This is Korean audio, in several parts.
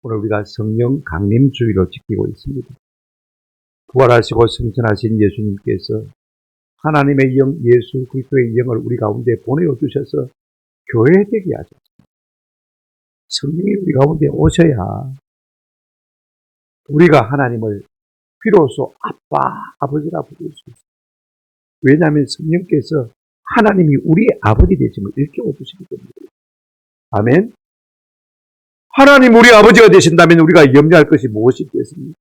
오늘 우리가 성령 강림주의로 지키고 있습니다. 부활하시고 승천하신 예수님께서 하나님의 영 예수 그리스도의 영을 우리 가운데 보내어 주셔서 교회되게 하셨습니다. 성령이 우리 가운데 오셔야 우리가 하나님을 비로소 아빠, 아버지라 부를 수 있습니다. 왜냐하면 성령께서 하나님이 우리의 아버지 되심을 일깨워 주시기 때문에. 아멘. 하나님 우리 아버지가 되신다면 우리가 염려할 것이 무엇이 있겠습니까?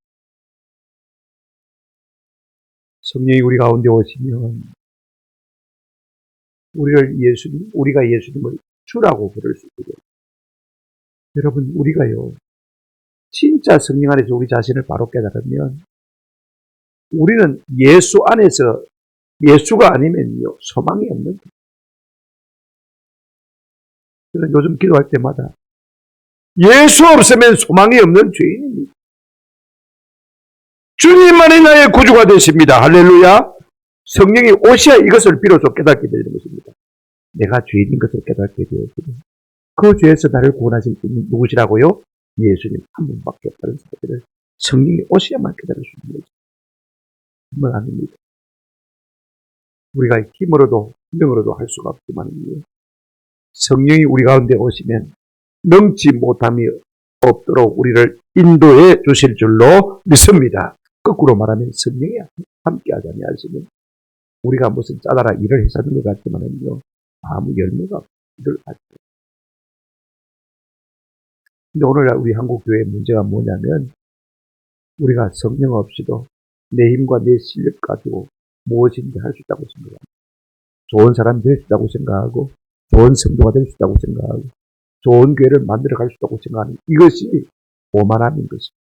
성령이 우리 가운데 오시면 우리가 예수님을 주라고 부를 수 있게 됩니다. 여러분, 우리가요, 진짜 성령 안에서 우리 자신을 바로 깨달으면 우리는 예수 안에서 예수가 아니면요, 소망이 없는 거예요. 저는 요즘 기도할 때마다 예수 없으면 소망이 없는 죄인입니다. 주님만이 나의 구주가 되십니다. 할렐루야. 성령이 오셔야 이것을 비로소 깨닫게 되는 것입니다. 내가 죄인인 것을 깨닫게 되었습니다. 그 죄에서 나를 구원하신 분이 누구시라고요? 예수님 한 분밖에 없다는 사실을 성령이 오셔야만 깨달을 수 있는 거죠. 정말 아닙니다. 우리가 힘으로도 능으로도 할 수가 없지만요, 성령이 우리 가운데 오시면 능치 못함이 없도록 우리를 인도해 주실 줄로 믿습니다. 거꾸로 말하면 성령이 함께하지 아니하시면 우리가 무슨 짜다라 일을 해서 하는 것 같지만요, 아무 열매가 없는 일을 하죠. 근데 오늘 우리 한국교회의 문제가 뭐냐면 우리가 성령 없이도 내 힘과 내 실력 가지고 무엇인지 할 수 있다고 생각합니다. 좋은 사람이 될 수 있다고 생각하고 좋은 성도가 될 수 있다고 생각하고 좋은 교회를 만들어 갈 수 있다고 생각하는 이것이 오만함인 것입니다.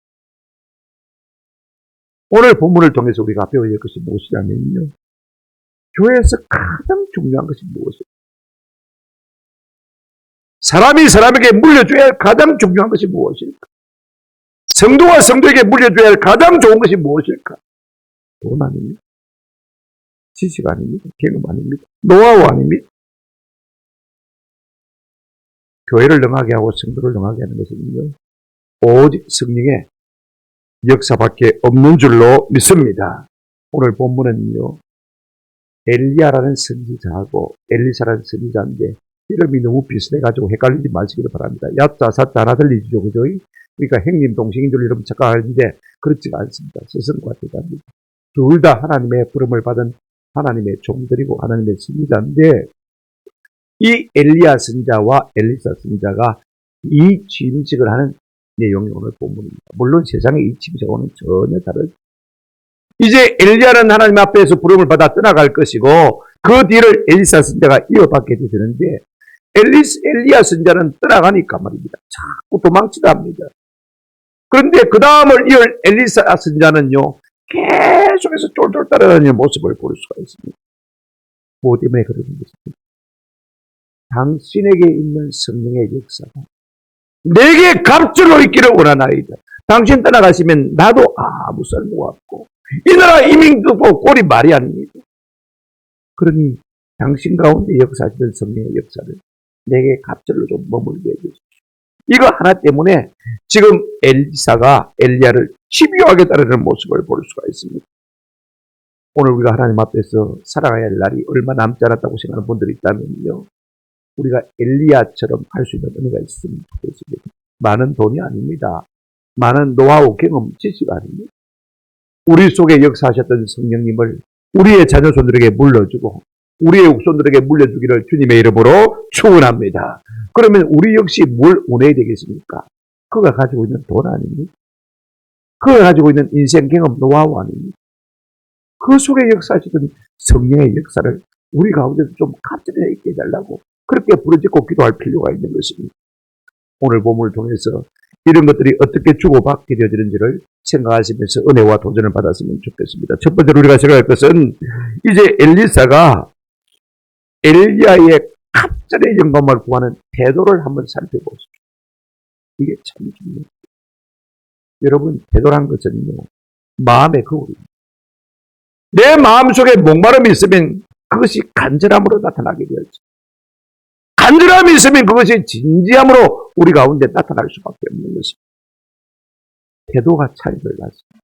오늘 본문을 통해서 우리가 배워야 할 것이 무엇이냐면요, 교회에서 가장 중요한 것이 무엇일까? 사람이 사람에게 물려줘야 할 가장 중요한 것이 무엇일까? 성도가 성도에게 물려줘야 할 가장 좋은 것이 무엇일까? 돈 아닙니다. 지식 아닙니다. 경험 아닙니다. 노하우 아닙니다. 교회를 능하게 하고 성도를 능하게 하는 것은요, 오직 성령의 역사밖에 없는 줄로 믿습니다. 오늘 본문은요, 엘리야라는 선지자하고 엘리사라는 선지자인데 이름이 너무 비슷해가지고 헷갈리지 마시기를 바랍니다. 야자, 사자 하나 들리죠, 그죠? 그러니까 형님, 동생인 줄 여러분 착각하는데 그렇지가 않습니다. 스승과 제자입니다. 둘 다 하나님의 부름을 받은 하나님의 종들이고 하나님의 선지자인데, 이 엘리야 선지자와 엘리사 선지자가 이 취임식을 하는 내용이 오늘 본문입니다. 물론 세상의 이 취임식하고는 전혀 다르죠. 이제 엘리야는 하나님 앞에서 부름을 받아 떠나갈 것이고 그 뒤를 엘리사 선지자가 이어받게 되는데, 엘리야 선지자는 떠나가니까 말입니다, 자꾸 도망치다 합니다. 그런데 그 다음을 이을 엘리사 선지자는요, 계속해서 쫄쫄 따라다니는 모습을 볼 수가 있습니다. 무엇 때문에 그러는 것입니까? 당신에게 있는 성령의 역사가 내게 갑절로 있기를 원하나이다. 당신 떠나가시면 나도 아무 쓸모가 없고 이 나라 이민도 꼴이 말이 아닙니다. 그러니 당신 가운데 역사하시던 성령의 역사를 내게 갑절로 좀 머물게 해주십시오. 이거 하나 때문에 지금 엘리사가 엘리야를 집요하게 따르는 모습을 볼 수가 있습니다. 오늘 우리가 하나님 앞에서 살아가야 할 날이 얼마 남지 않았다고 생각하는 분들이 있다면요, 우리가 엘리야처럼 할 수 있는 은혜가 있으면 좋겠습니다. 많은 돈이 아닙니다. 많은 노하우, 경험, 지식 아닙니다. 우리 속에 역사하셨던 성령님을 우리의 자녀손들에게 물려주고 우리의 후손들에게 물려주기를 주님의 이름으로 축원합니다. 그러면 우리 역시 뭘 원해야 되겠습니까? 그가 가지고 있는 돈 아닙니까? 그가 가지고 있는 인생 경험, 노하우 아닙니까? 그 속에 역사하셨던 성령의 역사를 우리 가운데서 좀 갑자기 있게 해달라고 그렇게 부르짖고 기도할 필요가 있는 것입니다. 오늘 본문을 통해서 이런 것들이 어떻게 주고받게 되어지는지를 생각하시면서 은혜와 도전을 받았으면 좋겠습니다. 첫 번째로 우리가 생각할 것은 이제 엘리사가 엘리야의 갑절의 영감을 구하는 태도를 한번 살펴보십시오. 이게 참 중요합니다. 여러분, 태도란 것은요, 마음의 거울입니다. 내 마음속에 목마름이 있으면 그것이 간절함으로 나타나게 되었죠. 간절함이 있으면 그것이 진지함으로 우리 가운데 나타날 수밖에 없는 것입니다. 태도가 차이를 났습니다.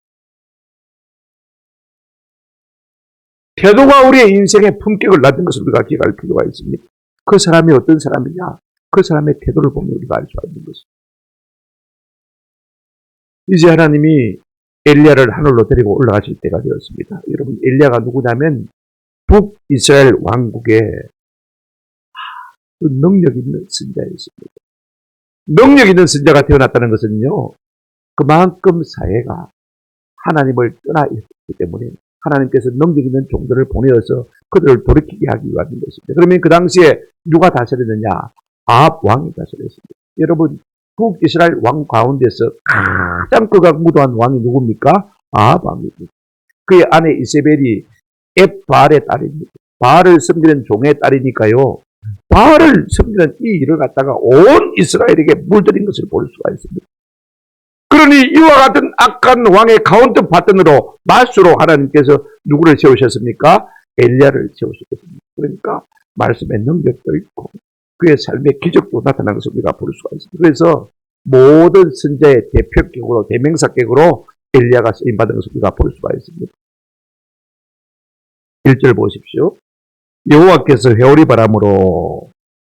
태도가 우리의 인생의 품격을 낳는 것을 우리가 기억할 필요가 있습니다. 그 사람이 어떤 사람이냐? 그 사람의 태도를 보면 우리가 알 수가 있는 것입니다. 이제 하나님이 엘리야를 하늘로 데리고 올라가실 때가 되었습니다. 여러분, 엘리야가 누구냐면 북이스라엘 왕국의 능력 있는 선자였습니다. 능력 있는 선자가 태어났다는 것은요, 그만큼 사회가 하나님을 떠나 있기 때문에 하나님께서 능력 있는 종들을 보내어서 그들을 돌이키게 하기 위한 것입니다. 그러면 그 당시에 누가 다스렸느냐? 아합 왕이 다스렸습니다. 여러분, 북이스라엘 왕 가운데서 가장 극악무도한 왕이 누굽니까? 아합 왕입니다. 그의 아내 이세벨이 앱바알의 딸입니다. 바알을 섬기는 종의 딸이니까요. 바알을 섬기는 이 일을 갖다가 온 이스라엘에게 물들인 것을 볼 수가 있습니다. 그러니 이와 같은 악한 왕의 카운터 파트너로 마수로 하나님께서 누구를 세우셨습니까? 엘리야를 세우셨습니다. 그러니까 말씀의 능력도 있고 그의 삶의 기적도 나타난 것을 우리가 볼 수가 있습니다. 그래서 모든 선자의 대표격으로 대명사격으로 엘리야가 쓰임받은 것을 우리가 볼 수가 있습니다. 1절 보십시오. 여호와께서 회오리 바람으로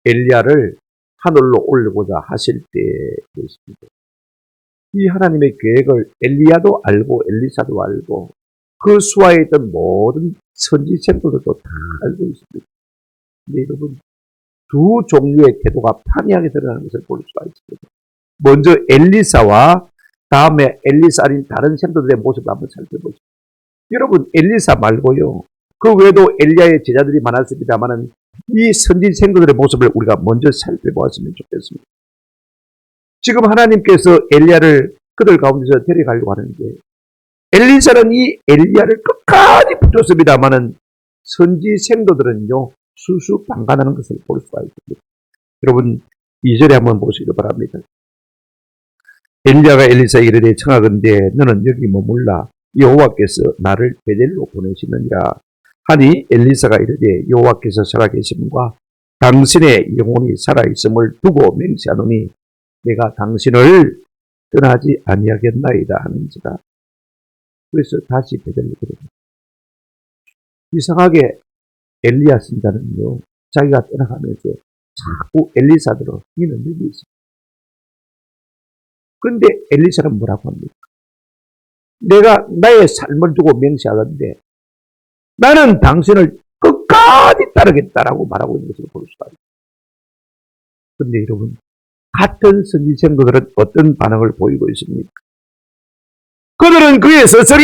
엘리야를 하늘로 올리고자 하실 때 있습니다. 이 하나님의 계획을 엘리야도 알고 엘리사도 알고 그 수하에 있던 모든 선지생들도 다 알고 있습니다. 근데 여러분, 두 종류의 태도가 판이하게 드러나는 것을 볼 수가 있습니다. 먼저 엘리사와 다음에 엘리사 아닌 다른 생도들의 모습을 한번 살펴보십시오. 여러분, 엘리사 말고요, 그 외에도 엘리야의 제자들이 많았습니다만은 이 선진 생도들의 모습을 우리가 먼저 살펴보았으면 좋겠습니다. 지금 하나님께서 엘리야를 그들 가운데서 데려가려고 하는데 엘리사는 이 엘리야를 끝까지 붙였습니다만은 선지 생도들은요 수수방관하는 것을 볼 수가 있습니다. 여러분 2절에 한번 보시기 바랍니다. 엘리야가 엘리사에게 이르되 청하건대 너는 여기 머물라 여호와께서 나를 베델로 보내시느니라 하니 엘리사가 이르되 여호와께서 살아계심과 당신의 영혼이 살아있음을 두고 맹세하노니 내가 당신을 떠나지 아니하겠나이다 하는지라. 그래서 다시 베델로 들어갑니다. 이상하게 엘리야 선자는요 자기가 떠나가면서 자꾸 엘리사들로 이는 여기 있습니다. 그런데 엘리사는 뭐라고 합니까? 내가 나의 삶을 두고 맹세하건대 나는 당신을 끝까지 따르겠다라고 말하고 있는 것을 볼 수가 있습니다. 그런데 여러분 같은 선지생들은 어떤 반응을 보이고 있습니까? 그들은 그의 스스로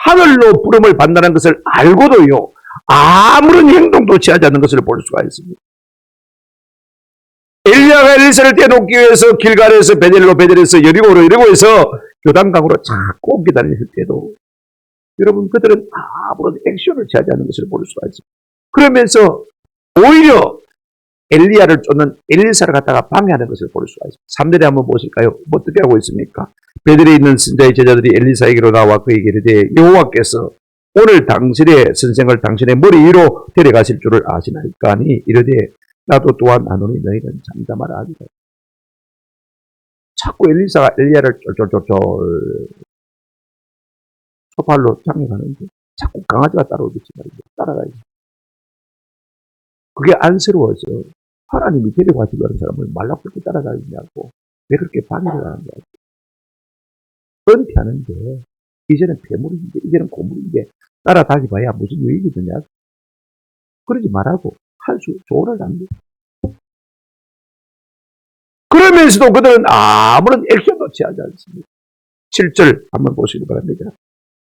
하늘로 부름을 받는다는 것을 알고도요 아무런 행동도 취하지 않는 것을 볼 수가 있습니다. 엘리야가 엘리사를 떼놓기 위해서 길갈에서 베델로 베델에서 여리고로 여리고에서 요단강으로 자꾸 옮겨 다녔을 때도 여러분 그들은 아무런 액션을 취하지 않는 것을 볼 수가 있습니다. 그러면서 오히려 엘리야를 쫓는 엘리사를 갖다가 방해하는 것을 볼 수가 있습니다. 3절에 한번 보실까요? 어떻게 하고 있습니까? 베델에 있는 선자의 제자들이 엘리사에게로 나와 그에게 이르되 여호와께서 오늘 당신의 선생을 당신의 머리 위로 데려가실 줄을 아시나이까 하니 이르되 나도 또한 아노니 너희는 잠잠하라 하리라. 자꾸 엘리사가 엘리야를 쫄쫄쫄쫄 소팔로 장에 가는데 자꾸 강아지가 따라오듯이 따라가야지. 그게 안쓰러워서 하나님이 데려가시려고 하는 사람을 말라붙게 따라다니냐고 왜 그렇게 방해를 하는가. 은퇴하는데 이제는 괴물인데 이제는 고물인데 따라다니봐야 무슨 유익이 되냐. 그러지 말라고 한 수 조언을 합니다. 그러면서도 그들은 아무런 액션도 취하지 않습니다. 7절 한번 보시기 바랍니다.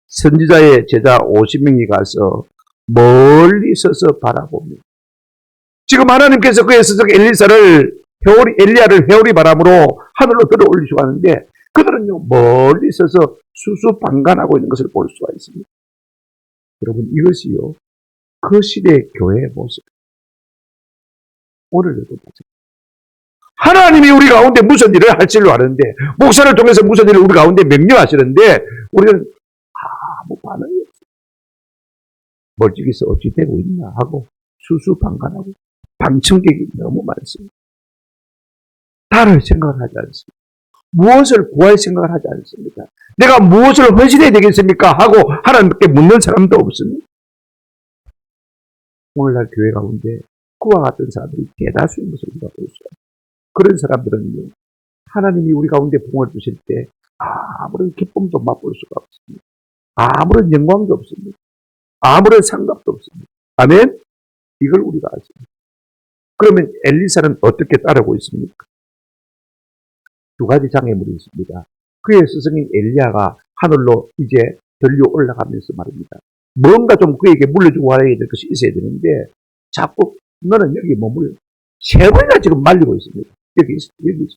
선지자의 제자 50명이 가서 멀리 서서 바라봅니다. 지금 하나님께서 그의 스승 엘리야를 회오리 바람으로 하늘로 들어 올리시고 하는데 그들은요 멀리 서서 수수방관하고 있는 것을 볼 수가 있습니다. 여러분 이것이요 그 시대의 교회의 모습. 오늘도 마찬가지입니다. 하나님이 우리 가운데 무슨 일을 하시려고 하는데 목사를 통해서 무슨 일을 우리 가운데 명령하시는데 우리는 아무 반응이 없어요. 멀찍이서 어찌 되고 있나 하고 수수방관하고 방청객이 너무 많습니다. 다를 생각을 하지 않습니다. 무엇을 구할 생각을 하지 않습니다. 내가 무엇을 헌신해야 되겠습니까? 하고 하나님께 묻는 사람도 없습니다. 오늘날 교회 가운데 그와 같은 사람들이 대다수인 것을 우리가 볼 수 있어요. 그런 사람들은요, 하나님이 우리 가운데 복을 주실 때 아무런 기쁨도 맛볼 수가 없습니다. 아무런 영광도 없습니다. 아무런 상급도 없습니다. 아멘? 이걸 우리가 아십니다. 그러면 엘리사는 어떻게 따르고 있습니까? 두 가지 장애물이 있습니다. 그의 스승인 엘리야가 하늘로 이제 들려 올라가면서 말입니다. 뭔가 좀 그에게 물려주고 와야 될 것이 있어야 되는데 자꾸 너는 여기 머물러. 세 번이나 지금 말리고 있습니다. 여기 있어. 여기 있어.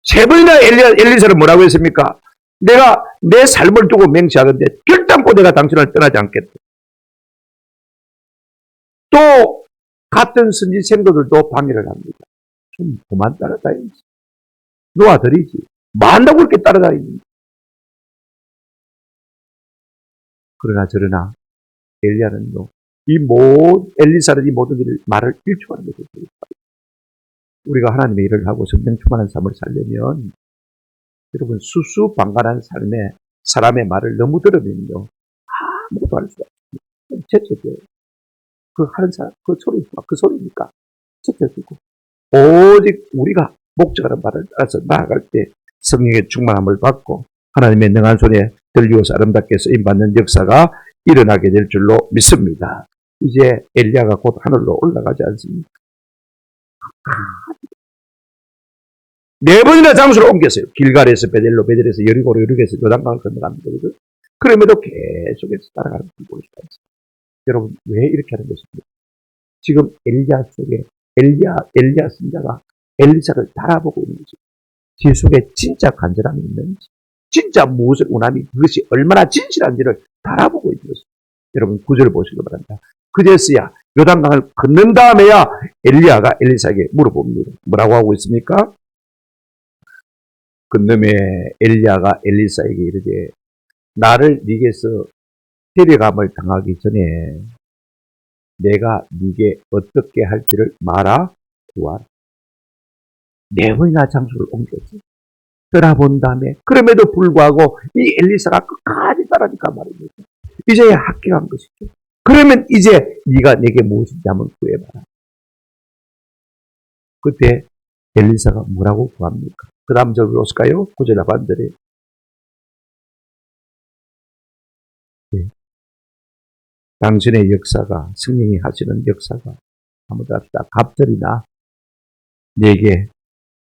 세 번이나 엘리사는 뭐라고 했습니까? 내가 내 삶을 두고 맹세하건대 결단코 내가 당신을 떠나지 않겠다. 또 같은 선지 생도들도 방해를 합니다. 좀 그만 따라다니지. 놓아드리지. 만다고 그렇게 따라다닙니다. 그러나 엘리야는요, 엘리사는 이 모든 일을 말을 일축하는 것을 보입니다. 우리가 하나님의 일을 하고 성령 충만한 삶을 살려면 여러분 수수방관한 삶에 사람의 말을 너무 들으면요 아무것도 할 수가 없습니다. 채찍이에요. 그 하는 사람 그 소리니까 채찍이고 오직 우리가 목적하는 말을 따라서 나아갈 때 성령의 충만함을 받고 하나님의 능한 손에 들리어서 아름답게 쓰임받는 역사가 일어나게 될 줄로 믿습니다. 이제 엘리야가 곧 하늘로 올라가지 않습니까? 네 번이나 장소를 옮겼어요. 길갈에서 베델로, 베델에서 여리고로, 여리고에서 요단강을 건너갑니다. 그럼에도 계속해서 따라가는 걸 볼 수가 있어요. 여러분 왜 이렇게 하는 것입니까? 지금 엘리야 속에 엘리야 선자가 엘리사를 바라보고 있는 거죠. 제 속에 진짜 간절함이 있는지, 진짜 무엇을 원함이 그것이 얼마나 진실한지를 바라보고 있는 것입니다. 여러분 9절을 보시기 바랍니다. 그제서야 요단강을 건넌 다음에야 엘리야가 엘리사에게 물어봅니다. 뭐라고 하고 있습니까? 그놈에 엘리야가 엘리사에게 이르되 나를 네게서 데려감을 당하기 전에 내가 네게 어떻게 할지를 말아 구하라. 네 번이나 장소를 옮겼지. 떠나본 다음에 그럼에도 불구하고 이 엘리사가 끝까지 따라니까 말입니다. 이제야 합격한 것이죠. 그러면 이제 네가 내게 무엇인지 한번 구해봐라. 그때 엘리사가 뭐라고 구합니까? 그 다음 절로 올까요? 9절 하반절에 네. 당신의 역사가 성령이 하시는 역사가 한번 더 합시다. 갑절이나 내게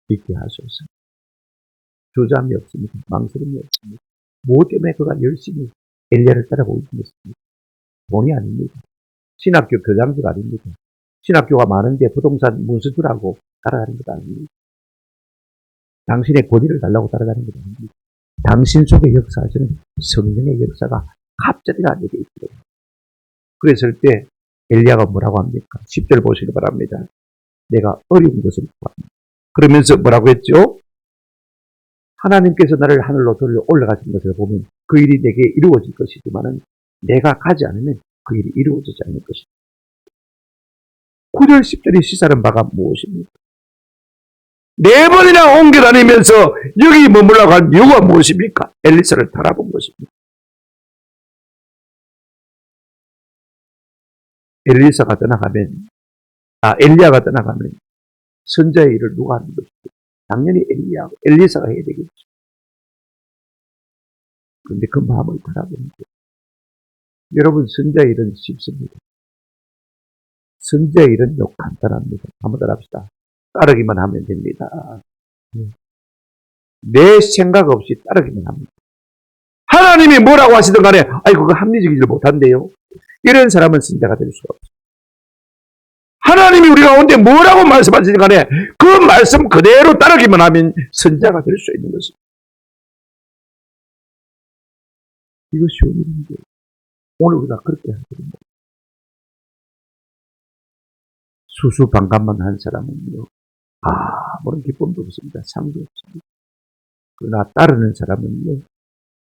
있게 하소서. 주저함이 없습니다. 망설임이 없습니다. 무엇 때문에 그가 열심히 엘리야를 따라오고 있는 것입니다. 돈이 아닙니다. 신학교 교장들 아닙니다. 신학교가 많은데 부동산 문서주라고 따라다니는 것 아닙니다. 당신의 권위를 달라고 따라다니는 것 아닙니다. 당신 속에 역사하시는 성령의 역사가 갑자기나 내게 있도록. 그랬을 때 엘리야가 뭐라고 합니까? 10절 보시기 바랍니다. 내가 어려운 것을 구합니다. 그러면서 뭐라고 했죠? 하나님께서 나를 하늘로 들려 올라가신 것을 보면 그 일이 내게 이루어질 것이지만은 내가 가지 않으면 그 일이 이루어지지 않을 것이다. 9절 10절이 시사하는 바가 무엇입니까? 네 번이나 옮겨다니면서 여기 머물라고 한 이유가 무엇입니까? 엘리사를 바라본 것입니다. 엘리야가 떠나가면 선자의 일을 누가 하는 것입니까? 당연히 엘리사가 해야 되겠죠. 그런데 그 마음을 바라보는 거예요. 여러분 선자의 일은 쉽습니다. 선자의 일은 간단합니다. 한번 따라합시다. 따르기만 하면 됩니다. 내 생각 없이 따르기만 합니다. 하나님이 뭐라고 하시든 간에 그거 합리적이지 못한데요. 이런 사람은 선자가 될 수가 없어요. 하나님이 우리 가운데 뭐라고 말씀하시든 간에 그 말씀 그대로 따르기만 하면 선자가 될 수 있는 것입니다. 이거 쉬운 일인데 오늘 우리가 그렇게 하거든요. 수수방관만 한 사람은요. 아무런 기쁨도 없습니다. 상도 없습니다. 그러나 따르는 사람은요.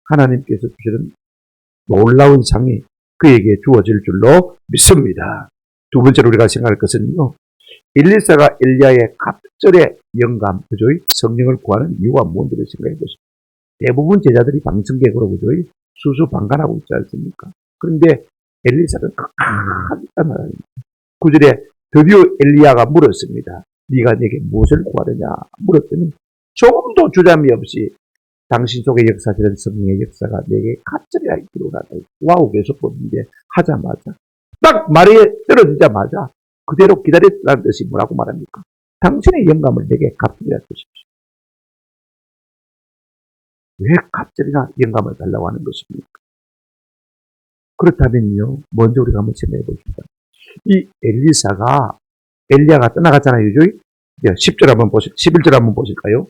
하나님께서 주시는 놀라운 상이 그에게 주어질 줄로 믿습니다. 두 번째로 우리가 생각할 것은요. 엘리사가 엘리야의 갑절의 영감, 그죠? 성령을 구하는 이유가 뭔지를 생각해 보십시오. 대부분 제자들이 방청객으로, 그죠? 수수방관하고 있지 않습니까? 그런데 엘리사는 끝까지 따라다닙니다. 9절에 드디어 엘리야가 물었습니다. 네가 내게 무엇을 구하느냐 물었더니 조금도 주저함이 없이 당신 속에 역사되는 성령의 역사가 내게 갑절이라 있기로다. 와우, 계속 보는데 하자마자 딱 말이 떨어지자마자 그대로 기다렸다는 뜻이 뭐라고 말합니까? 당신의 영감을 내게 갑절이라 주십시오. 왜 갑절이나 영감을 달라고 하는 것입니까? 그렇다면요, 먼저 우리가 한번 생각해 봅시다. 이 엘리야가 떠나갔잖아요. 10절 한번 11절 한번 보실까요?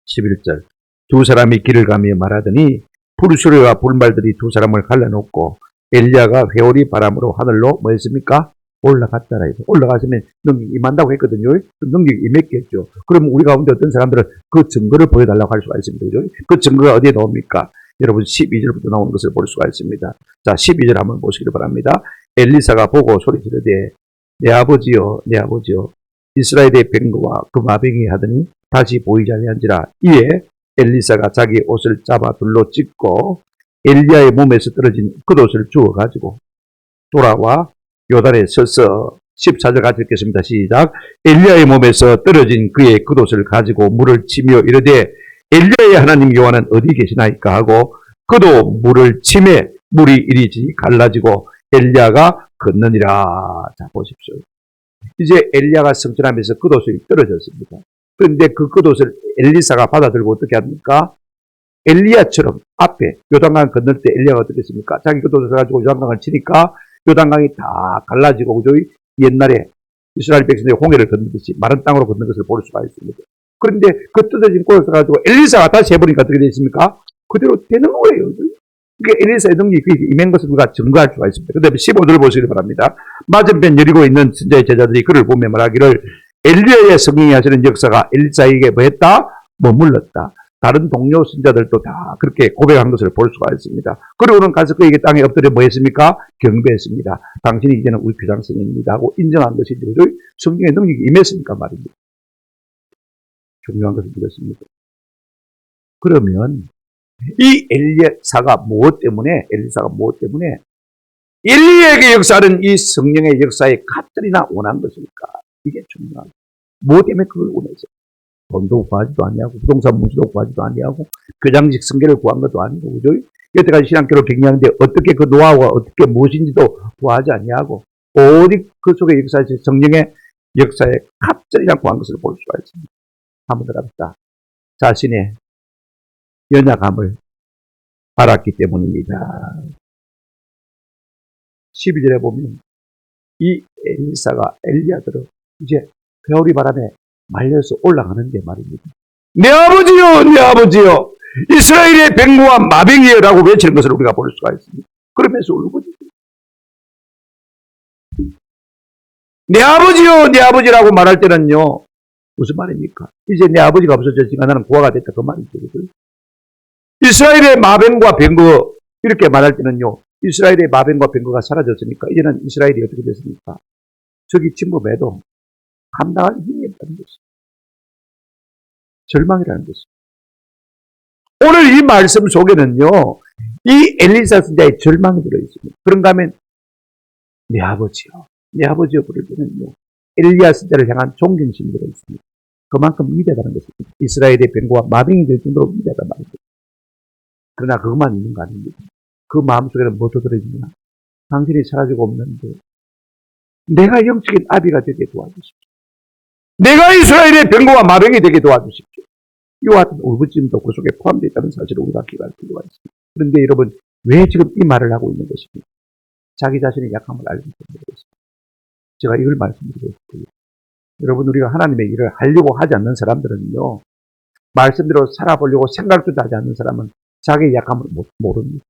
11절. 두 사람이 길을 가며 말하더니 불수레와 불말들이 두 사람을 갈라놓고 엘리야가 회오리 바람으로 하늘로 뭐 했습니까? 올라갔다라 해서 올라가시면 능력이 임한다고 했거든요. 능력이 임했겠죠. 그럼 우리 가운데 어떤 사람들은 그 증거를 보여달라고 할 수가 있습니다. 그죠? 그 증거가 어디에 나옵니까? 여러분 12절부터 나오는 것을 볼 수가 있습니다. 자, 12절 한번 보시길 바랍니다. 엘리사가 보고 소리 지르되 내 아버지여 내 아버지여 이스라엘의 병거와 그 마병이 하더니 다시 보이지 아니한지라. 이에 엘리사가 자기 옷을 잡아 둘로 찢고 엘리야의 몸에서 떨어진 겉옷을 주워가지고 돌아와 요단에 서서 14절 같이 읽겠습니다. 시작. 엘리야의 몸에서 떨어진 그의 겉옷을 가지고 물을 치며 이르되 엘리야의 하나님 여호와는 어디 계시나이까 하고 그도 물을 치매 물이 이리지 갈라지고 엘리야가 걷느니라. 자, 보십시오. 이제 엘리야가 성전하면서 겉옷이 떨어졌습니다. 그런데 그 겉옷을 엘리사가 받아들고 어떻게 합니까? 엘리야처럼 앞에 요단강 건널 때 엘리야가 어떻게 했습니까? 자기 겉옷을 가지고 요단강을 치니까 요단강이 다 갈라지고, 그죠? 옛날에 이스라엘 백성들이 홍해를 건너듯이 마른 땅으로 건넌 것을 볼 수가 있습니다. 그런데 그 뜯어진 꼴을 가지고 엘리사가 다시 해보니까 어떻게 되십니까? 그대로 되는 거예요. 이게 엘리사의 능력이 임한 것을 우리가 증거할 수가 있습니다. 그 다음에 15절 보시기 바랍니다. 맞은편 여리고에 있는 선지자의 제자들이 그를 보며 말하기를 엘리야의 성령이 하시는 역사가 엘리사에게 뭐 했다? 머물렀다. 다른 동료 선자들도 다 그렇게 고백한 것을 볼 수가 있습니다. 그리고는 가서 그에게 땅에 엎드려 뭐 했습니까? 경배했습니다. 당신이 이제는 우리 비상성입니다 하고 인정한 것이 성령의 능력이 임했으니까 말입니다. 중요한 것을 믿었습니다. 그러면 이 엘리사가 무엇 때문에 엘리야에게 역사하는 이 성령의 역사에 갑절이나 원한 것일까? 이게 중요한 거예요. 무엇 때문에 그걸 원해서? 돈도 구하지도 아니하고 부동산 문서도 구하지도 아니하고 교장직 승계를 구한 것도 아니고, 그죠? 여태까지 신앙교를 갱년하는데 어떻게 그 노하우가 어떻게 무엇인지도 구하지 아니하고 오직 그 속에 역사에서 성령의 역사에 갑절이나 구한 것을 볼 수가 있습니다. 한번 더 갑시다. 자신의 연약함을 알았기 때문입니다. 12절에 보면 이 엘리사가 엘리야들을 이제 회오리 바람에 말려서 올라가는데 말입니다. 내 아버지요 내 아버지요 이스라엘의 병거와 마병이여라고 외치는 것을 우리가 볼 수가 있습니다. 그러면서 울부짖습니다. 내 아버지요 내 아버지라고 말할 때는요 무슨 말입니까? 이제 내 아버지가 없어졌으니까 나는 고아가 됐다 그 말이죠. 이스라엘의 마병과 병거 이렇게 말할 때는요 이스라엘의 마병과 병거가 사라졌으니까 이제는 이스라엘이 어떻게 됐습니까? 적이 침범해도 감당할 힘이 없다는 것입니다. 절망이라는 것입니다. 오늘 이 말씀 속에는요 이 엘리사 선자의 절망이 들어있습니다. 그런가 하면 내 아버지요 부를 때는요 엘리야 선자를 향한 존경심이 들어있습니다. 그만큼 위대하다는 것입니다. 이스라엘의 병거와 마병이 될 정도로 위대하단 말입니다. 그러나 그것만 있는 거 아닙니다. 그 마음속에는 뭐 들어있느냐? 당신이 사라지고 없는데 내가 영적인 아비가 되게 도와주십시오. 내가 이스라엘의 병거와 마병이 되게 도와주십시오. 이와 같은 울부짖음도 그 속에 포함되어 있다는 사실을 우리가 기억할 필요가 있습니다. 그런데 여러분 왜 지금 이 말을 하고 있는 것입니까? 자기 자신의 약함을 알기 때문에 그렇습니다. 제가 이걸 말씀드리고 싶고요. 여러분 우리가 하나님의 일을 하려고 하지 않는 사람들은요 말씀대로 살아보려고 생각도 하지 않는 사람은 자기의 약함을 모릅니다.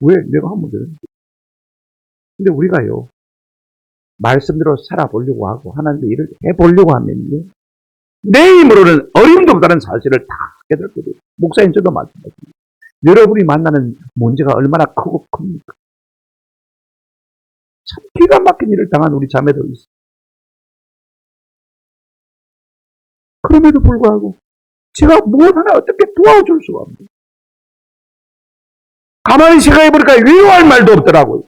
왜? 내가 하면 되는데. 근데 우리가요 말씀대로 살아보려고 하고 하나님의 일을 해보려고 하면요 내 힘으로는 어림도 없다는 사실을 다 깨닫게 돼요. 목사님 저도 마찬가지입니다. 여러분이 만나는 문제가 얼마나 크고 큽니까? 참 기가 막힌 일을 당한 우리 자매도 있어요. 그럼에도 불구하고 제가 뭘 하나 어떻게 도와줄 수가 없네요. 가만히 생각해보니까 위로할 말도 없더라고요.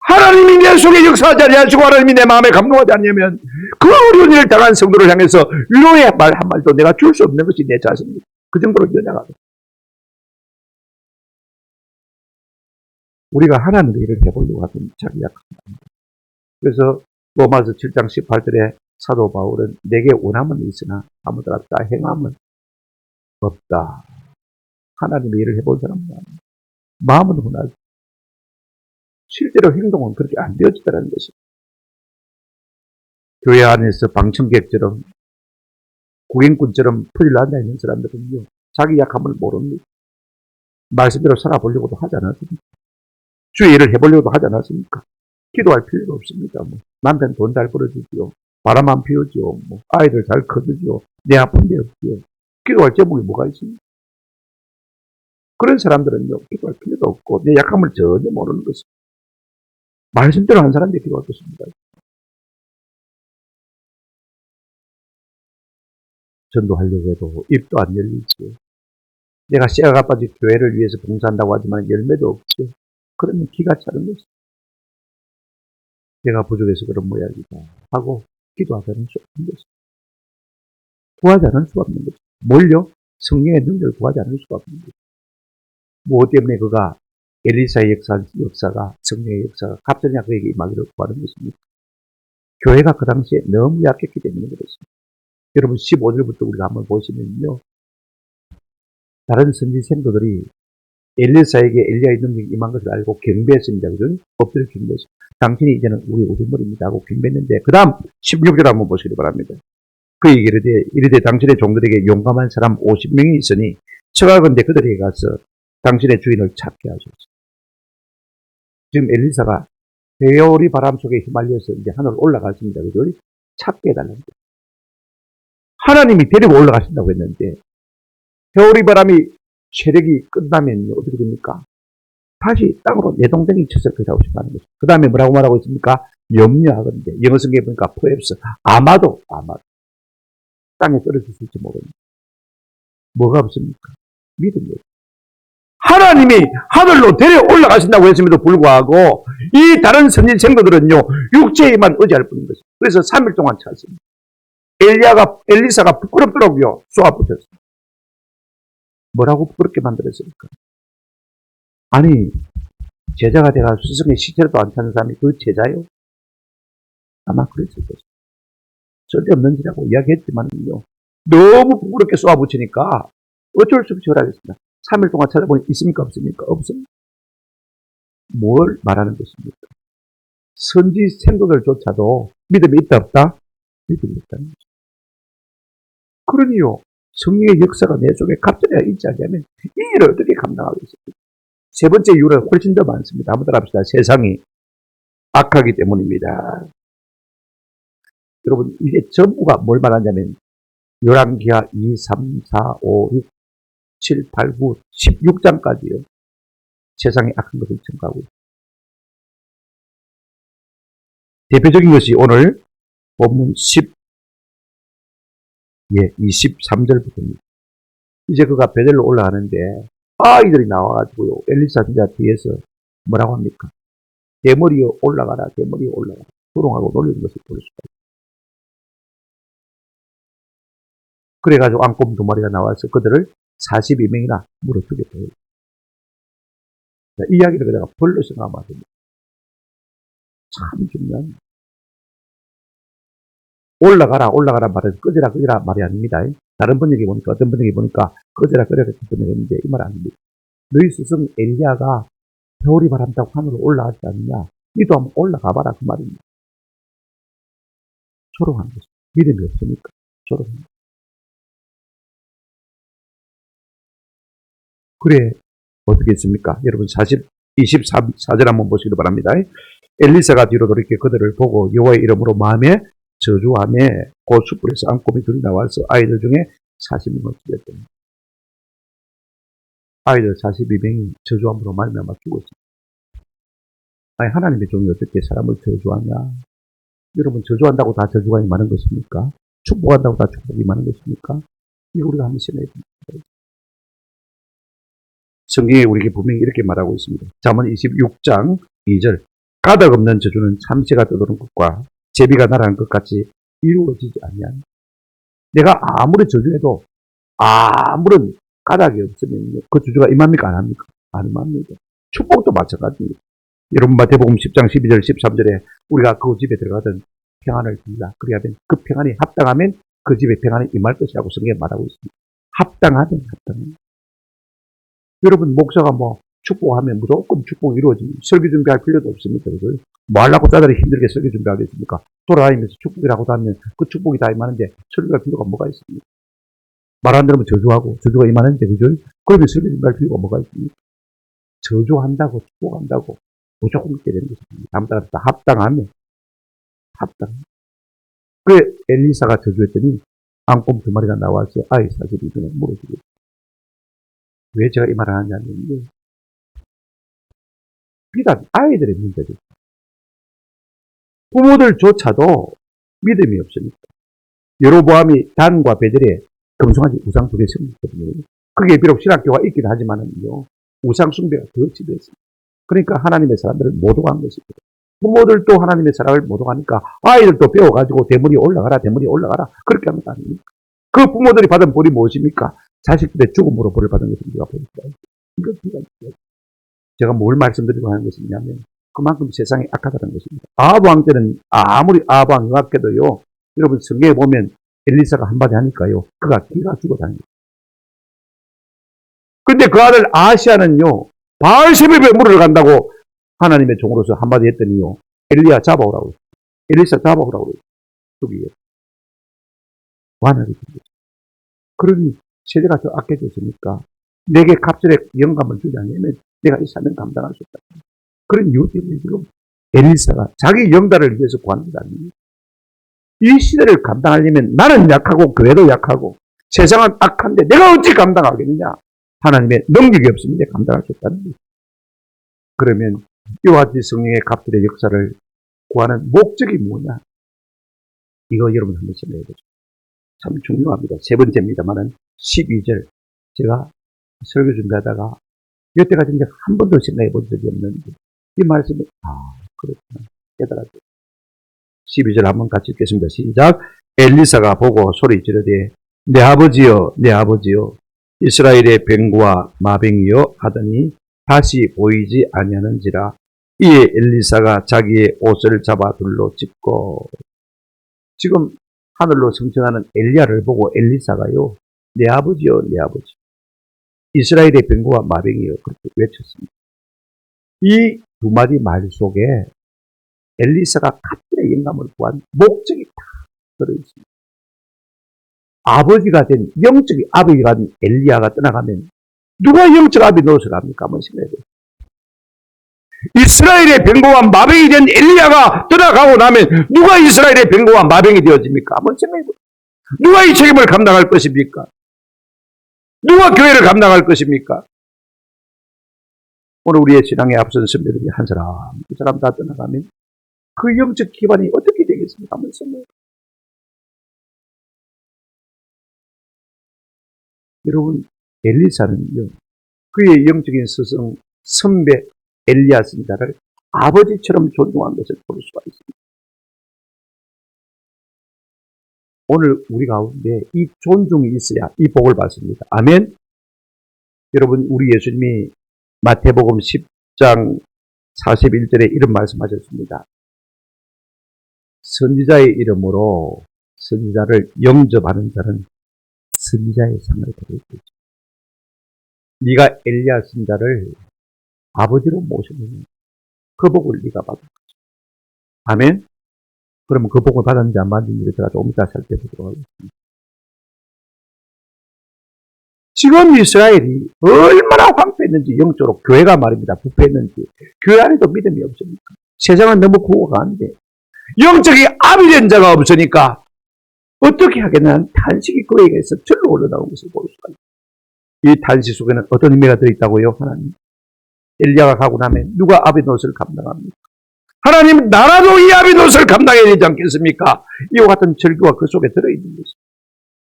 하나님이 내 속에 역사하지 아니하시고 하나님이 내 마음에 감동하지 않으면 그 어려운 일을 당한 성도를 향해서 위로의 말 한마디도 내가 줄 수 없는 것이 내 자신입니다. 그 정도로 연약하다. 우리가 하나님의 일을 해보려고 하면 자기 약합니다. 그래서 로마서 7장 18절에 사도 바울은 내게 원함은 있으나 아무도 없다 행함은 없다. 하나님의 일을 해본 사람은 마음은 훈하지 실제로 행동은 그렇게 안 되어지더라는 것입니다. 교회 안에서 방청객처럼 구경꾼처럼 풀일 앉아있는 사람들은요. 자기 약함을 모릅니다. 말씀대로 살아보려고도 하지 않았습니까? 주의 일을 해보려고도 하지 않았습니까? 기도할 필요가 없습니다. 남편 돈 잘 벌어주지요. 바람 안 피우지요. 아이들 잘 커주지요. 내 아픈 데 없지요. 기도할 제목이 뭐가 있습니까? 그런 사람들은요. 기도할 필요도 없고 내 약함을 전혀 모르는 것입니다. 말씀대로 한 사람들이 기도할 것입니다. 전도하려고 해도 입도 안 열리지요. 내가 씨가 빠진 교회를 위해서 봉사한다고 하지만 열매도 없지요. 그러면 기가 차는 것이죠. 내가 부족해서 그런 모양이다 하고 기도하지 않을 수 없는 것이죠. 구하지 않을 수가 없는 것이죠. 뭘요? 성령의 능력을 구하지 않을 수가 없는 것이죠. 무엇 때문에 그가 엘리사의 역사가 성령의 역사가 갑자기 그에게 임하기를 구하는 것입니다. 교회가 그 당시에 너무 약했기 때문에 그렇습니다. 여러분 15절부터 우리가 한번 보시면요. 다른 선지 생도들이 엘리사에게 엘리야의 능력이 임한 것을 알고 경배했습니다. 그죠? 엎드려 경배했습니다. 당신이 이제는 우리 우두머리입니다 하고 경배했는데 그 다음 16절 한번 보시기 바랍니다. 그에게 이르되 당신의 종들에게 용감한 사람 50명이 있으니 청하건대 그들에게 가서 당신의 주인을 찾게 하소서. 지금 엘리사가 배오리 바람 속에 휘말려서 이제 하늘로 올라갔습니다. 그죠? 찾게 해달라는 거예요. 하나님이 데리고 올라가신다고 했는데 배오리 바람이 세력이 끝나면 어떻게 됩니까? 다시 땅으로 내동댕이 쳐서 그자고 싶다는 거죠. 그 다음에 뭐라고 말하고 있습니까? 염려하건대. 영어 성경에 보니까 perhaps 아마도 땅에 떨어질 수 있지 모릅니다. 뭐가 없습니까? 믿음이에요. 하나님이 하늘로 데려 올라가신다고 했음에도 불구하고 이 다른 선진 생도들은요 육체에만 의지할 뿐인 것입니다. 그래서 3일 동안 찾습니다. 엘리사가 부끄럽더라고요. 쏘아붙었습니다. 뭐라고 부끄럽게 만들었습니까? 아니 제자가 돼가 스승의 시체로도 안 찾는 사람이 그 제자요? 아마 그랬을 것입니다. 쓸데없는 짓이라고 이야기했지만요 너무 부끄럽게 쏘아붙이니까 어쩔 수 없이 허락했습니다. 3일 동안 찾아보니 있습니까? 없습니까? 없습니다. 뭘 말하는 것입니까? 선지 생도들조차도 믿음이 있다 없다? 믿음이 있다는 거죠. 그러니요 성령의 역사가 내 속에 갑자기 있지 않으면 이 일을 어떻게 감당하겠습니까? 세 번째 이유는 훨씬 더 많습니다. 한번 따라합시다. 세상이 악하기 때문입니다. 여러분 이게 전부가 뭘 말하냐면 열왕기하 2, 3, 4, 5, 6, 7, 8, 9, 16장까지요. 세상이 악한 것을 증가하고 있습니다. 대표적인 것이 오늘 본문 23절부터입니다. 이제 그가 베델로 올라가는데 아이들이 나와가지고요. 엘리사 진짜 뒤에서 뭐라고 합니까? 대머리에 올라가라. 대머리에 올라가라. 조롱하고 놀리는 것을 볼 수가 있습니다. 그래가지고 앙꼼 2마리가 나와서 그들을 42명이나 물어 죽였대요. 이 이야기를 그대가 벌로 생각하면 됩니다. 참 중요한 올라가라 말은 꺼져라 말이 아닙니다. 다른 번역에 보니까 어떤 번역에 보니까 꺼져라 번역했는데 이 말 아닙니다. 너희 스승 엘리야가 겨울이 바람 타고 하늘로 올라가지 않느냐? 니도 한번 올라가봐라 그 말입니다. 조롱하는 거죠. 믿음이 없으니까 조롱합니다. 그래 어떻게 했습니까? 여러분 24절 한번 보시기 바랍니다. 엘리사가 뒤로 돌이켜 그들을 보고 여호와의 이름으로 마음에 저주하며 곧 숯불에서 앙꼼이 둘이 나와서 아이들 중에 40명을 죽였더니 아이들 42명이 저주함으로 말미암아 죽었습니다. 아니 하나님의 종이 어떻게 사람을 저주하냐? 여러분, 저주한다고 다 저주가 임하는 것입니까? 축복한다고 다 축복이 임하는 것입니까? 이거 우리가 한번 생각해 봅니다. 성경에 우리에게 분명히 이렇게 말하고 있습니다. 잠언 26장 2절. 가닥 없는 저주는 참새가 떠도는 것과 제비가 날아가는 것 같이 이루어지지 아니하니. 내가 아무리 저주해도 아무런 가닥이 없으면 그 저주가 임합니까? 안 합니까? 안 임합니다. 축복도 마찬가지입니다. 여러분, 마태복음 10장 12절 13절에 우리가 그 집에 들어가던 평안을 빕니다. 그리하면 그 평안이 합당하면 그 집에 평안이 임할 것이라고 성경에 말하고 있습니다. 합당하면. 여러분, 목사가 축복하면 무조건 축복이 이루어집니다. 설교 준비할 필요도 없습니다. 뭐 하려고 짜들이 힘들게 설교 준비하겠습니까? 돌아다니면서 축복이라고 하면 그 축복이 다 임하는데 설교할 필요가 뭐가 있습니까? 말 안 들으면 저주하고 저주가 임하는데, 그죠? 그러면 설교 준비할 필요가 뭐가 있습니까? 저주한다고 축복한다고 무조건 있게 되는 것입니다. 다음 따라서 합당하면. 그래 엘리사가 저주했더니 앙곰 2마리가 나와서 아이 사실이 그냥 물어주고. 왜 제가 이 말을 하냐면, 비단 아이들의 문제죠. 부모들조차도 믿음이 없으니까. 여로보암이 단과 베델에 금송아지 우상 두 개 세웠거든요. 그게 비록 신학교가 있긴 하지만은요, 우상 숭배가 더 지배했습니다. 그러니까 하나님의 사람들을 모독한 것입니다. 부모들도 하나님의 사랑을 모독하니까 아이들도 배워가지고 대문이 올라가라 그렇게 하는 거 아닙니까? 그 부모들이 받은 벌이 무엇입니까? 자식들의 죽음으로 벌을 받은 것을 우리가 보니까 이거 제가 뭘 말씀드리고 하는 것이냐면 그만큼 세상이 악하다는 것입니다. 아합 왕 때는 아무리 아합 왕이 같게도요, 여러분 성경에 보면 엘리사가 한마디 하니까요, 그가 기가 죽어 다닙니다. 근데 그 아들 아하시아는요, 바알세바에 물을 간다고 하나님의 종으로서 한마디 했더니요, 엘리야 잡아오라고, 엘리사 잡아오라고 저기요, 완화를 준 거죠. 그러니 세대가 더 악해졌으니까 내게 갑절의 영감을 주지 않으면 내가 이 사명 감당할 수 없다. 그런 이유 때문에 지금 엘리사가 자기 영달을 위해서 구하는 것 아닙니까? 이 시대를 감당하려면 나는 약하고 교회도 약하고 세상은 악한데 내가 어찌 감당하겠느냐? 하나님의 능력이 없으면 내가 감당할 수 없다는 거죠. 그러면 이와 같이 성령의 갑절의 역사를 구하는 목적이 뭐냐? 이거 여러분 한번 생각해보죠. 참 중요합니다. 세 번째입니다만은 12절. 제가 설교 준비하다가 여태까지 이제 한 번도 생각해 본 적이 없는데 이 말씀이 그렇구나 깨달았죠. 12절 한번 같이 읽겠습니다. 시작. 엘리사가 보고 소리 지르되 내 아버지여 내 아버지여 이스라엘의 병과 마병이여 하더니 다시 보이지 아니하는지라. 이에 엘리사가 자기의 옷을 잡아 둘로 찢고. 지금 하늘로 승천하는 엘리야를 보고 엘리사가요, 내 아버지여 내 아버지 이스라엘의 병과 마병이여 그렇게 외쳤습니다. 이 두 마디 말 속에 엘리사가 갑절의 영감을 구한 목적이 다 들어있습니다. 아버지가 된 영적인 아버지가 된 엘리야가 떠나가면 누가 영적 아비 노릇을 합니까? 한번 생각해보세요. 이스라엘의 병거와 마병이 된 엘리야가 떠나가고 나면 누가 이스라엘의 병거와 마병이 되어집니까? 한번 생각해보세요. 누가 이 책임을 감당할 것입니까? 누가 교회를 감당할 것입니까? 오늘 우리의 신앙에 앞선 선배들이 한 사람, 두 사람 다 떠나가면 그 영적 기반이 어떻게 되겠습니까? 한번 생각해보세요. 여러분, 엘리사는요, 그의 영적인 스승, 선배 엘리야 선지자를 아버지처럼 존중한 것을 볼 수가 있습니다. 오늘 우리 가운데 이 존중이 있어야 이 복을 받습니다. 아멘. 여러분, 우리 예수님이 마태복음 10장 41절에 이런 말씀하셨습니다. 선지자의 이름으로 선지자를 영접하는 자는 선지자의 상을 받을 것이다. 네가 엘리야 선지자를 아버지로 모시는 그 복을 네가 받을 것이다. 아멘. 그러면 그 복을 받았는지 안 받았는지 제가 조금 이따 살펴보도록 하겠습니다. 지금 이스라엘이 얼마나 황폐했는지 영적으로 교회가 말입니다. 부패했는지 교회 안에도 믿음이 없으니까 세상은 너무 구워가는데 영적인 아비된 자가 없으니까 어떻게 하겠냐는 탄식이 그에게서 절로 올라나온 것을 볼 수가 있습니다. 이 탄식 속에는 어떤 의미가 들어있다고요? 하나님, 엘리야가 가고 나면 누가 아비 노릇을 감당합니까? 하나님 나라도 이 아비 노릇을 감당해야 되지 않겠습니까? 이와 같은 절규가 그 속에 들어있는 것입니다.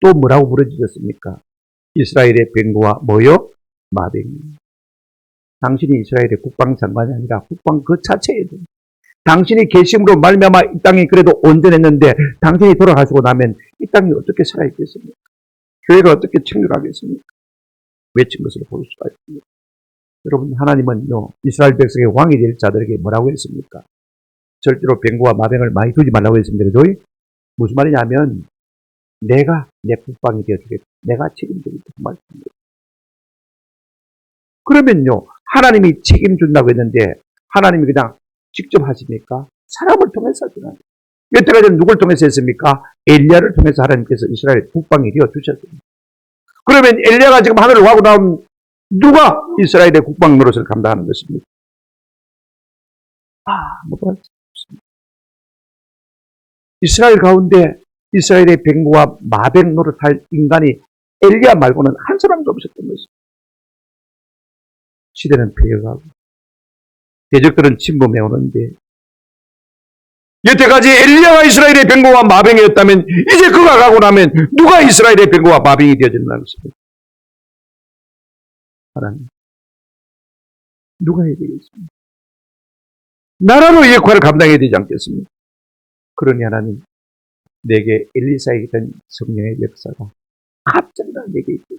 또 뭐라고 부르짖었습니까? 이스라엘의 병거와 뭐요? 마병이. 당신이 이스라엘의 국방장관이 아니라 국방 그 자체에 대해 당신이 계심으로 말미암아 이 땅이 그래도 온전했는데 당신이 돌아가시고 나면 이 땅이 어떻게 살아있겠습니까? 교회가 어떻게 청결하겠습니까? 외친 것으로 볼 수가 있습니다. 여러분, 하나님은요, 이스라엘 백성의 왕이 될 자들에게 뭐라고 했습니까? 절대로 병거와 마병을 많이 두지 말라고 했습니다. 그죠? 무슨 말이냐면 내가 내 국방이 되어주겠다. 내가 책임지겠다. 그 말씀입니다. 그러면요, 하나님이 책임준다고 했는데 하나님이 그냥 직접 하십니까? 사람을 통해서 하시나요? 여태까지는 누굴 통해서 했습니까? 엘리야를 통해서 하나님께서 이스라엘 국방이 되어주셨습니다. 그러면 엘리야가 지금 하늘을 와고 나오면 누가 이스라엘의 국방 노릇을 감당하는 것입니까? 아무도 할 수 없습니다. 이스라엘 가운데 이스라엘의 병거와 마병 노릇할 인간이 엘리야 말고는 한 사람도 없었던 것입니다. 시대는 패여가고 대적들은 침범해 오는데 여태까지 엘리야가 이스라엘의 병거와 마병이었다면 이제 그가 가고 나면 누가 이스라엘의 병거와 마병이 되어진다는 것입니다. 하나님, 누가 해야 되겠습니까? 나라로 이 역할을 감당해야 되지 않겠습니까? 그러니 하나님, 내게 엘리사에게 된 성령의 역사가 갑자기 내게 있고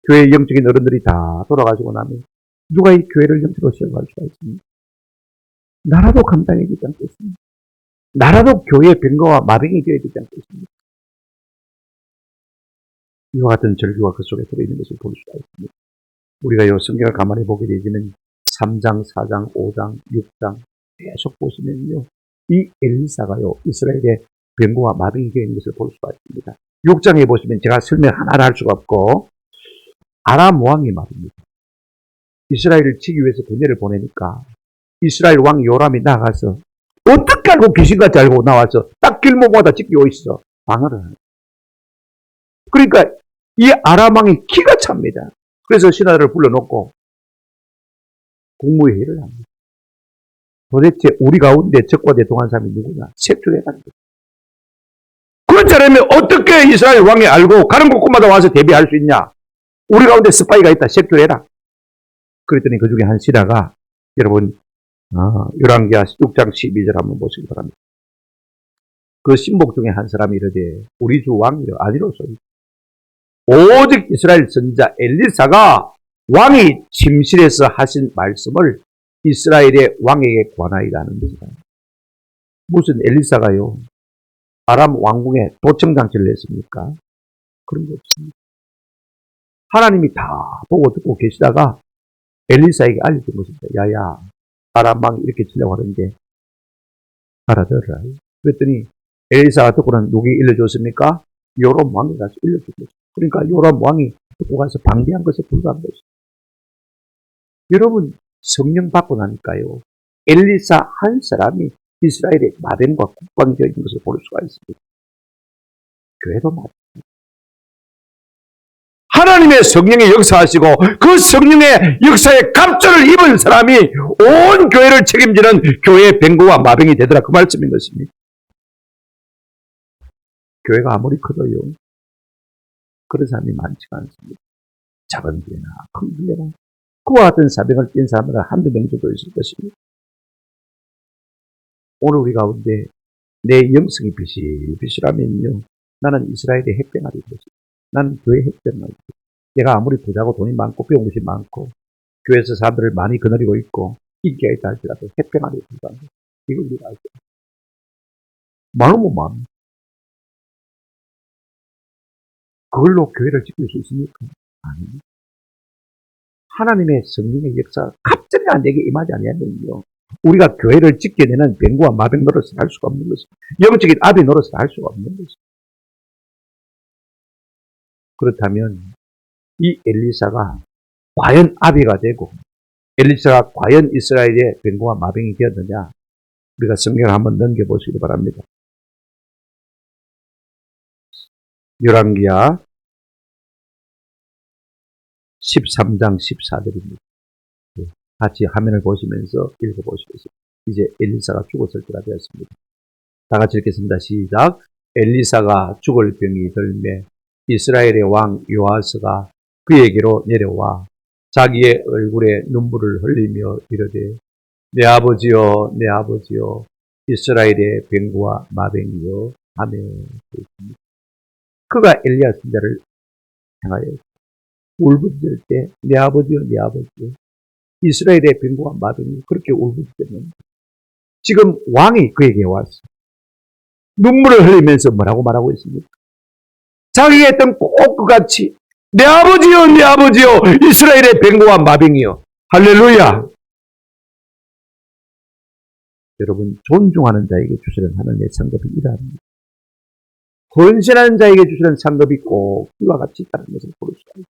교회의 영적인 어른들이 다 돌아가시고 나면 누가 이 교회를 영적으로 시험할 수가 있습니까? 나라도 감당해야 되지 않겠습니까? 나라도 교회의 병거와 마병이 되어야 되지 않겠습니까? 이와 같은 절규가 그 속에 들어있는 것을 볼 수가 있습니다. 우리가 이 성경을 가만히 보게 되면 3장, 4장, 5장, 6장 계속 보시면요. 이 엘리사가요. 이스라엘의 병거와 마병이 되어 있는 것을 볼 수가 있습니다. 6장에 보시면 제가 설명 하나를 할 수가 없고 아람 왕이 말입니다. 이스라엘을 치기 위해서 군대를 보내니까 이스라엘 왕 요람이 나가서 어떻게 알고 귀신같이 알고 나와서 딱 길목마다 지키고 있어. 방어를 하는. 그러니까 이 아람 왕이 기가 찹니다. 그래서 신하들을 불러놓고 국무회의를 합니다. 도대체 우리 가운데 적과 대통한 사람이 누구냐? 색출해가는 거죠. 그렇지 않으면 어떻게 이스라엘 왕이 알고 가는 곳곳마다 와서 대비할 수 있냐? 우리 가운데 스파이가 있다. 색출해라. 그랬더니 그 중에 한 신하가 여러분 열왕기하 6장 12절 한번 보시기 바랍니다. 그 신복 중에 한 사람이 이르되 우리 주 왕이여 아니로소이다. 오직 이스라엘 선지자 엘리사가 왕이 침실에서 하신 말씀을 이스라엘의 왕에게 관하이라는 것이다. 무슨 엘리사가요? 아람 왕궁에 도청장치를 했습니까? 그런 거 없습니다. 하나님이 다 보고 듣고 계시다가 엘리사에게 알려준 것입니다. 야야, 아람 왕이 이렇게 치려고 하는데 알아들어라. 그랬더니 엘리사가 듣고는 누구 일러줬습니까? 요람 왕이 가서 일러준 거죠. 그러니까 요람 왕이 듣고 가서 방대한 것에 불과한 것이죠. 여러분, 성령 받고 나니까요. 엘리사 한 사람이 이스라엘의 마병과 국방이 되어 있는 것을 볼 수가 있습니다. 교회도 마찬가지입니다. 하나님의 성령의 역사하시고 그 성령의 역사에 갑절을 입은 사람이 온 교회를 책임지는 교회의 병거와 마병이 되더라. 그 말씀인 것입니다. 교회가 아무리 커도요. 그런 사람이 많지가 않습니다. 작은 교회나 큰 교회나 그와 같은 사명을 띈 사람은 한두 명 정도 있을 것입니다. 오늘 우리 가운데 내 영성이 비실비실하면요. 나는 이스라엘의 햇병아리 되지. 나는 교회 햇병아리 되지. 내가 아무리 부자고 돈이 많고 배운 것이 많고 교회에서 사람들을 많이 거느리고 있고 인기가 있다 할지라도 햇병아리에 불과합니다. 이걸 우리가 알죠. 말하면 뭐합니까? 그걸로 교회를 지킬 수 있습니까? 아닙니다. 하나님의 성령의 역사가 갑자기 내게 임하지 아니하면요. 우리가 교회를 지켜야 되는 병거와 마병 노릇을 할 수가 없는 것입니다. 영적인 아비 노릇을 할 수가 없는 것입니다. 그렇다면 이 엘리사가 과연 아비가 되고 엘리사가 과연 이스라엘의 병거와 마병이 되었느냐? 우리가 성경을 한번 넘겨보시기 바랍니다. 열왕기하 13장 14절입니다. 같이 화면을 보시면서 읽어보시겠습니다. 이제 엘리사가 죽었을 때가 되었습니다. 다 같이 읽겠습니다. 시작. 엘리사가 죽을 병이 들매 이스라엘의 왕 요아스가 그에게로 내려와 자기의 얼굴에 눈물을 흘리며 이르되 내 아버지여 내 아버지여 이스라엘의 병과 마병이여 하며 그가 엘리야 선지자를 향하여 울부짖을 때 내 아버지여 내 아버지여 이스라엘의 병과 마병이여 그렇게 울부짖었는데 지금 왕이 그에게 왔어. 눈물을 흘리면서 뭐라고 말하고 있습니까? 자기가 했던 꼭 그같이 내 아버지여 내 아버지여 이스라엘의 병과 마병이여 할렐루야. 여러분 존중하는 자에게 주시는 하나님의 상급이 이러합니다. 헌신하는 자에게 주시는 상급이 꼭 이와 같이 있다는 것을 볼 수가 있습니다.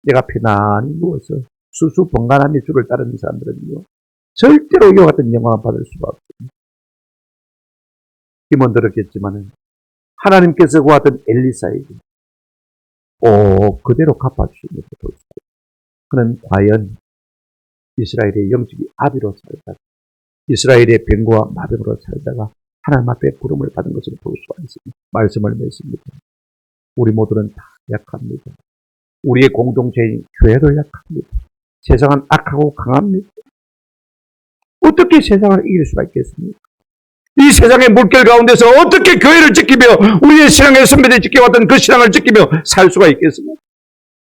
내가 편안히 누워서 수수번간하며 주를 따르는 사람들은요 절대로 이와 같은 영광을 받을 수가 없습니다. 힘은 들었겠지만 하나님께서 그와 같은 엘리사에게 그대로 갚아주시는 것을 볼 수가 있습니다. 그는 과연 이스라엘의 영적인 아비로 살다가 이스라엘의 병과 마병으로 살다가 하나님 앞에 부름을 받은 것을 볼 수가 있습니다. 말씀을 맺습니다. 우리 모두는 다 약합니다. 우리의 공동체인 교회도 약합니다. 세상은 악하고 강합니다. 어떻게 세상을 이길 수가 있겠습니까? 이 세상의 물결 가운데서 어떻게 교회를 지키며 우리의 신앙의 선배들이 지켜왔던 그 신앙을 지키며 살 수가 있겠습니까?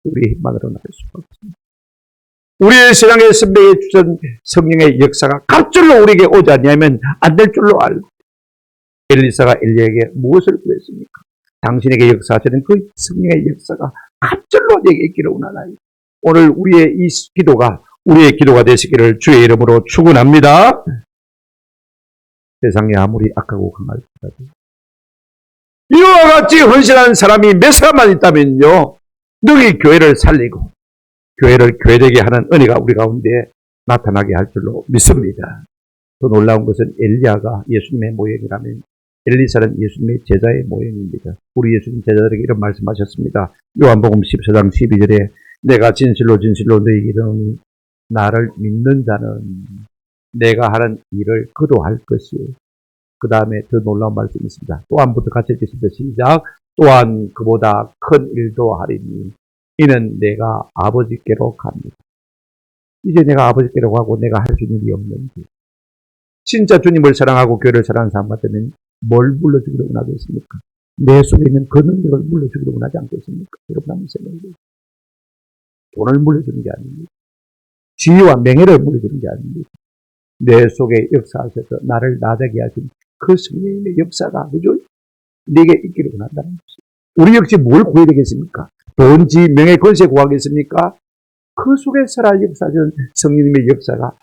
우리의 힘만으로는 할 수가 없습니다. 우리의 신앙의 선배에 주신 성령의 역사가 갑절로 우리에게 오지 아니하면 안 될 줄로 알고 엘리사가 엘리야에게 무엇을 구했습니까? 당신에게 역사하시는 그 성령의 역사가 갑절로 내게 있기를 원하나이다. 오늘 우리의 이 기도가 우리의 기도가 되시기를 주의 이름으로 축원합니다. 세상이 아무리 악하고 강할지라도 이와 같이 헌신한 사람이 몇 사람만 있다면요 능히 교회를 살리고 교회를 교회되게 하는 은혜가 우리 가운데 나타나게 할 줄로 믿습니다. 더 놀라운 것은 엘리야가 예수님의 모형이라면 엘리사는 예수님의 제자의 모형입니다. 우리 예수님 제자들에게 이런 말씀하셨습니다. 요한복음 14장 12절에 내가 진실로 진실로 너희에게 이르노니 나를 믿는 자는 내가 하는 일을 그도 할 것이요. 그 다음에 더 놀라운 말씀이 있습니다. 또한부터 같이 읽겠습니다. 시작. 또한 그보다 큰 일도 하리니 이는 내가 아버지께로 갑니다. 이제 내가 아버지께로 가고 내가 할 수 있는 일이 없는데 진짜 주님을 사랑하고 교회를 사랑하는 사람 같으면 뭘 물려주기로 원하겠습니까? 내 속에 있는 그 능력을 물려주기로 원하지 않겠습니까? 여러분 한번 생각해보세요. 돈을 물려주는 게 아닙니다. 지위와 명예를 물려주는 게 아닙니다. 내 속에 역사하셔서 나를 나되게 하신 그 성령님의 역사가 그죠? 내게 있기를 원한다는 것이죠. 우리 역시 뭘 구해야 되겠습니까? 돈, 지, 명예, 권세 구하겠습니까? 그 속에 살아 역사하신 성령님의 역사가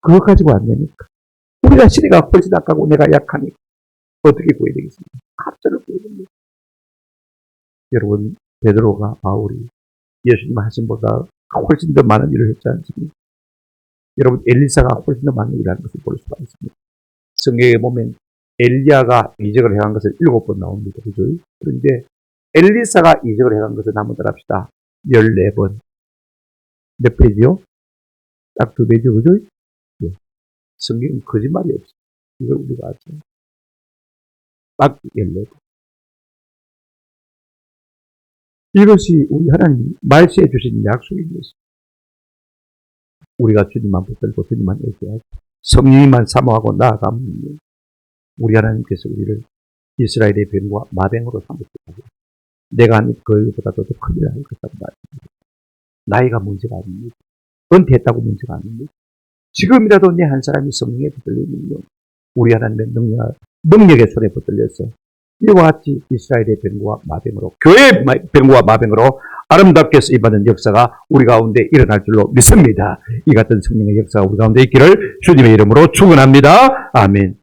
그거 가지고 안 되니까. 우리가 시대가 훨씬 악하고 내가 약하니까 어떻게 구해야 되겠습니까? 갑자기 구해야 됩니다. 여러분 베드로가 바울이 예수님 하신 보다 훨씬 더 많은 일을 했지 않습니까? 여러분 엘리사가 훨씬 더 많은 일을 한 것을 볼 수가 있습니다. 성경에 보면 엘리야가 이적을 해간 것은 7번 나옵니다. 그죠? 그런데 엘리사가 이적을 해간 것은 한번 따라합시다. 14번. 몇 페이지요? 딱 2페이지요. 그죠? 네. 성경은 거짓말이 없어요. 이걸 우리가 알죠. 딱 14번. 이것이 우리 하나님 말씀해 주신 약속입니다. 우리가 주님만 붙들고 주님만 얘기하고 성령님만 사모하고 나아가면 우리 하나님께서 우리를 이스라엘의 병과 마병으로 삼으시고 내가 한 그보다도 더 큰 일을 할 것이라고 말합니다. 나이가 문제가 아닙니다. 은퇴했다고 문제가 아닙니다. 지금이라도 내 한 사람이 성령에 붙들리면요 우리 하나님의 능력의 손에 붙들려서 이와 같이 이스라엘의 병과 마병으로 교회의 병과 마병으로 아름답게 쓰임받는 역사가 우리 가운데 일어날 줄로 믿습니다. 이 같은 성령의 역사가 우리 가운데 있기를 주님의 이름으로 축원합니다. 아멘.